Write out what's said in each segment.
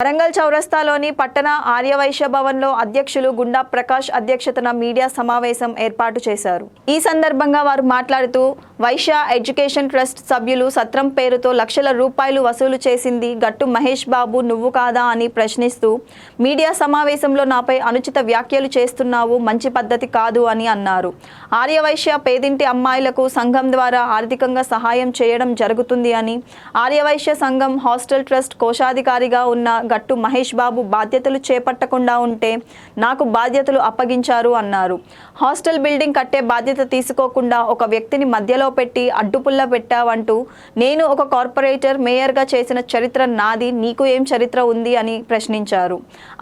వరంగల్ చౌరస్తాలోని పట్టణ ఆర్యవైశ్య భవన్లో అధ్యక్షులు గుండా ప్రకాష్ అధ్యక్షతన మీడియా సమావేశం ఏర్పాటు చేశారు. ఈ సందర్భంగా వారు మాట్లాడుతూ వైశ్య ఎడ్యుకేషన్ ట్రస్ట్ సభ్యులు సత్రం పేరుతో లక్షల రూపాయలు వసూలు చేసింది గట్టు మహేష్ బాబు నువ్వు కాదా అని ప్రశ్నిస్తూ మీడియా సమావేశంలో నాపై అనుచిత వ్యాఖ్యలు చేస్తున్నావు, మంచి పద్ధతి కాదు అని అన్నారు. ఆర్యవైశ్య పేదింటి అమ్మాయిలకు సంఘం ద్వారా ఆర్థికంగా సహాయం చేయడం జరుగుతుంది అని, ఆర్యవైశ్య సంఘం హాస్టల్ ట్రస్ట్ కోశాధికారిగా ఉన్న గట్టు మహేష్ బాబు బాధ్యతలు చేపట్టకుండా ఉంటే నాకు బాధ్యతలు అప్పగించారు అన్నారు. హాస్టల్ బిల్డింగ్ కట్టే బాధ్యత తీసుకోకుండా ఒక వ్యక్తిని మధ్యలో పెట్టి అడ్డుపుల్ల పెట్టావంటూ నేను ఒక కార్పొరేటర్ మేయర్గా చేసిన చరిత్ర నాది, నీకు ఏం చరిత్ర ఉంది అని ప్రశ్నించారు.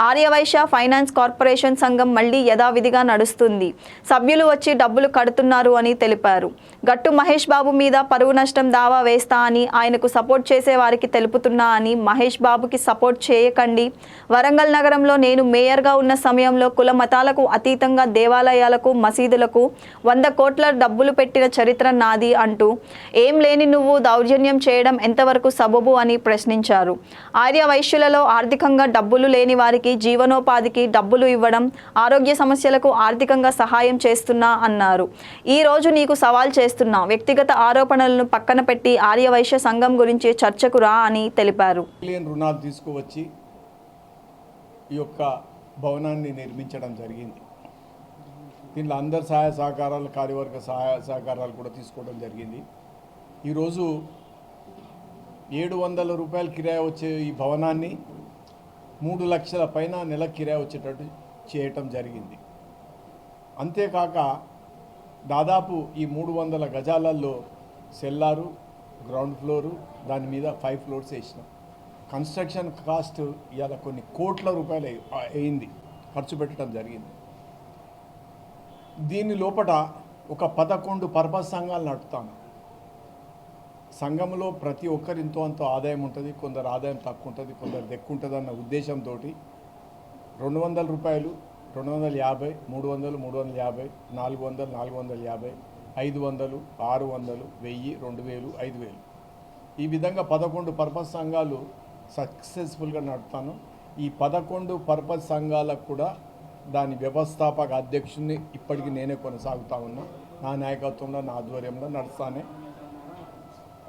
ఆర్యవైశ్య ఫైనాన్స్ కార్పొరేషన్ సంఘం మళ్లీ యథావిధిగా నడుస్తుంది, సభ్యులు వచ్చి డబ్బులు కడుతున్నారు అని తెలిపారు. గట్టు మహేష్ బాబు మీద పరువు నష్టం దావా వేస్తా అని ఆయనకు సపోర్ట్ చేసే వారికి తెలుపుతున్నా అని, మహేష్ బాబుకి సపోర్ట్ చేయకండి. వరంగల్ నగరంలో నేను మేయర్గా ఉన్న సమయంలో కుల మతాలకు అతీతంగా దేవాలయాలకు మసీదులకు 100 కోట్ల డబ్బులు పెట్టిన చరిత్ర నాది అంటూ ఏం లేని నువ్వు దౌర్జన్యం చేయడం ఎంతవరకు సబబు అని ప్రశ్నించారు. ఆర్య వైశ్యులలో ఆర్థికంగా డబ్బులు లేని వారికి జీవనోపాధికి డబ్బులు ఇవ్వడం, ఆరోగ్య సమస్యలకు ఆర్థికంగా సహాయం చేస్తున్నా అన్నారు. ఈ రోజు నీకు సవాల్ చేస్తున్నా, వ్యక్తిగత ఆరోపణలను పక్కన పెట్టి ఆర్య వైశ్య సంఘం గురించి చర్చకు రా అని తెలిపారు. రుణాలు తీసుకువచ్చి ఈ యొక్క భవనాన్ని నిర్మించడం జరిగింది. దీనిలో అందరి సహాయ సహకారాలు, కార్యవర్గ సహాయ సహకారాలు కూడా తీసుకోవడం జరిగింది. ఈరోజు 700 రూపాయలు కిరాయి వచ్చే ఈ భవనాన్ని 3 లక్షల పైన నెల కిరాయి వచ్చేటట్టు చేయటం జరిగింది. అంతేకాక దాదాపు ఈ 300 గజాలలో సెల్లారు, గ్రౌండ్ ఫ్లోరు, దాని మీద 5 ఫ్లోర్స్ వేసినాం. కన్స్ట్రక్షన్ కాస్ట్ ఇవాళ కొన్ని కోట్ల రూపాయలు అయింది, ఖర్చు పెట్టడం జరిగింది. దీని లోపల ఒక 11 పర్పస్ సంఘాలు నడుపుతాను. సంఘంలో ప్రతి ఒక్కరు ఇంతో అంతో ఆదాయం ఉంటుంది, కొందరు ఆదాయం తక్కువ ఉంటుంది, కొందరు ఎక్కువ ఉంటుంది అన్న ఉద్దేశంతో 200 రూపాయలు, 250, 300, 350, 400, 450, 500, 600, 1000, 2000, 5000 ఈ విధంగా 11 పర్పస్ సంఘాలు సక్సెస్ఫుల్గా నడుపుతాను. ఈ 11 పర్పస్ సంఘాలకు కూడా దాని వ్యవస్థాపక అధ్యక్షుడిని ఇప్పటికీ నేనే కొనసాగుతా ఉన్నా. నా నాయకత్వంలో, నా ఆధ్వర్యంలో నడుస్తానే.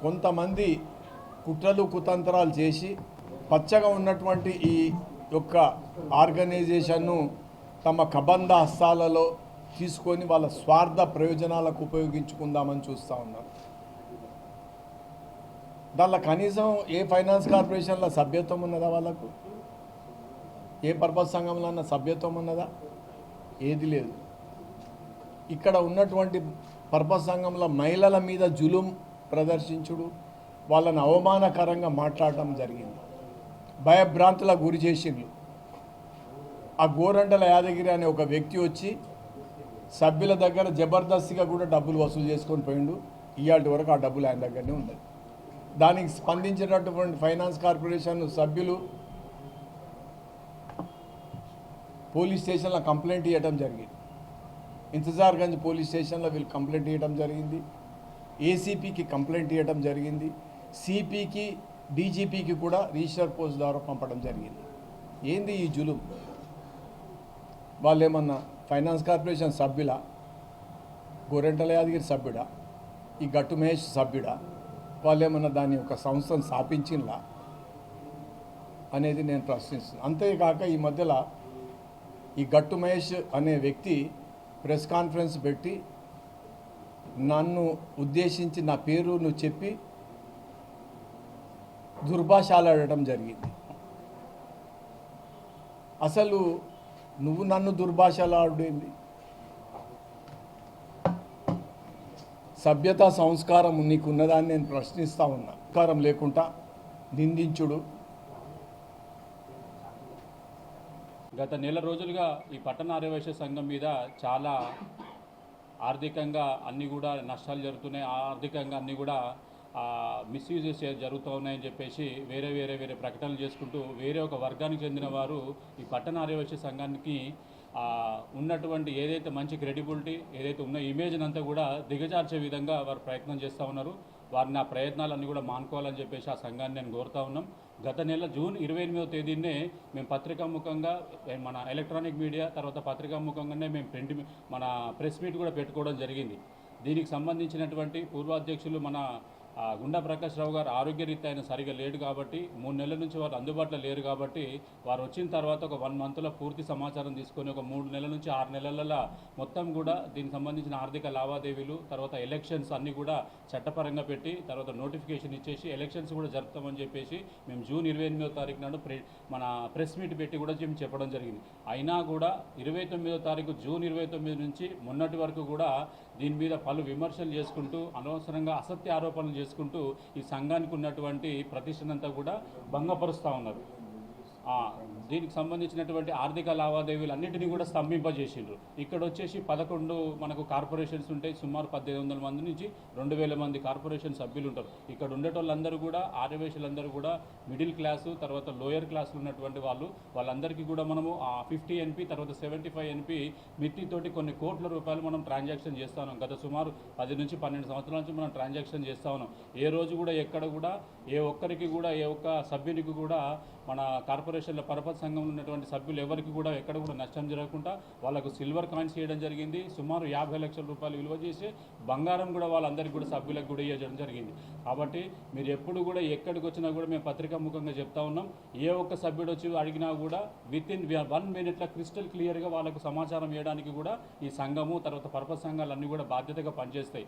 కొంతమంది కుట్రలు కుతంత్రాలు చేసి పచ్చగా ఉన్నటువంటి ఈ యొక్క ఆర్గనైజేషన్ను తమ కబంధ హస్తాలలో తీసుకొని వాళ్ళ స్వార్థ ప్రయోజనాలకు ఉపయోగించుకుందామని చూస్తూ ఉన్నారు. దానిలో కనీసం ఏ ఫైనాన్స్ కార్పొరేషన్లో సభ్యత్వం ఉన్నదా, వాళ్ళకు ఏ పర్పస్ సంఘంలో అన్న సభ్యత్వం ఉన్నదా? ఏది లేదు. ఇక్కడ ఉన్నటువంటి పర్పస్ సంఘంలో మహిళల మీద జులుం ప్రదర్శించుడు, వాళ్ళని అవమానకరంగా మాట్లాడటం జరిగింది, భయభ్రాంతులకు గురి చేసిండ్రు. ఆ గోరంటల యాదగిరి అనే ఒక వ్యక్తి వచ్చి సభ్యుల దగ్గర జబర్దస్తిగా కూడా డబ్బులు వసూలు చేసుకొని పోయిండు. ఇవాటి వరకు ఆ డబ్బులు ఆయన దగ్గరనే ఉన్నాయి. దానికి స్పందించినటువంటి ఫైనాన్స్ కార్పొరేషన్ సభ్యులు పోలీస్ స్టేషన్లో కంప్లైంట్ ఇవ్వడం జరిగింది. ఇంతజార్గంజ్ పోలీస్ స్టేషన్లో వీళ్ళు కంప్లైంట్ ఇవ్వడం జరిగింది. ఏసీపీకి కంప్లైంట్ ఇవ్వడం జరిగింది. సిపికి, డీజీపీకి కూడా రిజిస్టర్ పోస్ట్ ద్వారా పంపడం జరిగింది. ఏంది ఈ జులుం? వాళ్ళు ఏమన్నా ఫైనాన్స్ కార్పొరేషన్ సభ్యులా, గోరెంటల యాదగిరి సభ్యుడా, ఈ గట్టు మహేష్ సభ్యుడా, వాళ్ళు ఏమన్నా దాని ఒక సంస్థను స్థాపించినలా అనేది నేను ప్రశ్నిస్తున్నాను. అంతేకాక ఈ మధ్యలో ఈ గట్టు మహేష్ అనే వ్యక్తి ప్రెస్ కాన్ఫరెన్స్ పెట్టి నన్ను ఉద్దేశించి నా పేరు నువ్వు చెప్పి దుర్భాషలాడటం జరిగింది. అసలు నువ్వు నన్ను దుర్భాషలాడేంది? సభ్యత సంస్కారం నీకున్నదాన్ని నేను ప్రశ్నిస్తూ ఉన్నా. సంస్కారం లేకుండా నిందించుడు. గత నెల రోజులుగా ఈ పట్టణ ఆర్యవైశ్య సంఘం మీద చాలా ఆర్థికంగా అన్నీ కూడా నష్టాలు జరుగుతున్నాయి, ఆర్థికంగా అన్నీ కూడా మిస్యూజెస్ జరుగుతూ ఉన్నాయని చెప్పేసి వేరే ప్రకటనలు చేసుకుంటూ వేరే ఒక వర్గానికి చెందిన వారు ఈ పట్టణ ఆర్యవైశ్య సంఘానికి ఉన్నటువంటి ఏదైతే మంచి క్రెడిబిలిటీ ఏదైతే ఉన్న ఇమేజ్ని అంతా కూడా దిగజార్చే విధంగా వారు ప్రయత్నం చేస్తూ ఉన్నారు. వారిని ఆ ప్రయత్నాలన్నీ కూడా మానుకోవాలని చెప్పేసి ఆ సంఘాన్ని నేను కోరుతా ఉన్నాం. గత నెల జూన్ 28వ తేదీనే మేము పత్రికాముఖంగా మన ఎలక్ట్రానిక్ మీడియా తర్వాత పత్రికాముఖంగానే మేము మన ప్రెస్ మీట్ కూడా పెట్టుకోవడం జరిగింది. దీనికి సంబంధించినటువంటి పూర్వాధ్యక్షులు మన గుండా ప్రకాష్ రావు గారు ఆరోగ్యరీత్యా ఆయన సరిగా లేడు కాబట్టి 3 నెలల నుంచి వారు అందుబాటులో లేరు కాబట్టి వారు వచ్చిన తర్వాత ఒక 1 మంత్లో పూర్తి సమాచారం తీసుకొని ఒక 3 నెలల నుంచి 6 నెలల మొత్తం కూడా దీనికి సంబంధించిన ఆర్థిక లావాదేవీలు తర్వాత ఎలక్షన్స్ అన్నీ కూడా చట్టపరంగా పెట్టి తర్వాత నోటిఫికేషన్ ఇచ్చేసి ఎలక్షన్స్ కూడా జరుపుతామని చెప్పేసి మేము జూన్ 28వ తారీఖు నాడు మన ప్రెస్ మీట్ పెట్టి కూడా చెప్పడం జరిగింది. అయినా కూడా 29వ తారీఖు జూన్ 29 నుంచి మొన్నటి వరకు కూడా దీని మీద పలు విమర్శలు చేసుకుంటూ అనవసరంగా అసత్య ఆరోపణలు చేసుకుంటూ ఈ సంఘానికి ఉన్నటువంటి ప్రతిష్టనంతా కూడా భంగపరుస్తూ ఉన్నారు. దీనికి సంబంధించినటువంటి ఆర్థిక లావాదేవీలు అన్నింటినీ కూడా స్తంభింపజేసిండ్రు. ఇక్కడ వచ్చేసి 11 మనకు కార్పొరేషన్స్ ఉంటాయి. సుమారు 1800 మంది నుంచి 2000 మంది కార్పొరేషన్ సభ్యులు ఉంటారు. ఇక్కడ ఉండేటోళ్ళందరూ కూడా ఆర్యవైశ్యులందరూ కూడా మిడిల్ క్లాసు తర్వాత లోయర్ క్లాసులు ఉన్నటువంటి వాళ్ళందరికీ కూడా మనము 50 NP తర్వాత 75 NP మిత్తితోటి కొన్ని కోట్ల రూపాయలు మనం ట్రాన్సాక్షన్ చేస్తా ఉన్నాం. గత సుమారు 10 నుంచి 12 సంవత్సరాల నుంచి మనం ట్రాన్సాక్షన్ చేస్తూ ఉన్నాం. ఏ రోజు కూడా ఎక్కడ కూడా ఏ ఒక్కరికి కూడా ఏ ఒక్క సభ్యునికి కూడా మన కార్పొరేషన్ల పరపతి సంఘంలో ఉన్నటువంటి సభ్యులు ఎవరికి కూడా ఎక్కడ కూడా నష్టం జరగకుండా వాళ్ళకు సిల్వర్ కాయిన్స్ చేయడం జరిగింది. సుమారు 50 లక్షల రూపాయలు విలువ చేసి బంగారం కూడా వాళ్ళందరికీ కూడా సభ్యులకు కూడా ఇవ్వడం జరిగింది. కాబట్టి మీరు ఎప్పుడు కూడా ఎక్కడికి వచ్చినా కూడా మేము పత్రికాముఖంగా చెప్తా ఉన్నాం. ఏ ఒక్క సభ్యుడు వచ్చి అడిగినా కూడా వితిన్ 1 మినిట్లో క్రిస్టల్ క్లియర్గా వాళ్ళకు సమాచారం ఇవ్వడానికి కూడా ఈ సంఘము తర్వాత పరపతి సంఘాలు అన్నీ కూడా బాధ్యతగా పనిచేస్తాయి.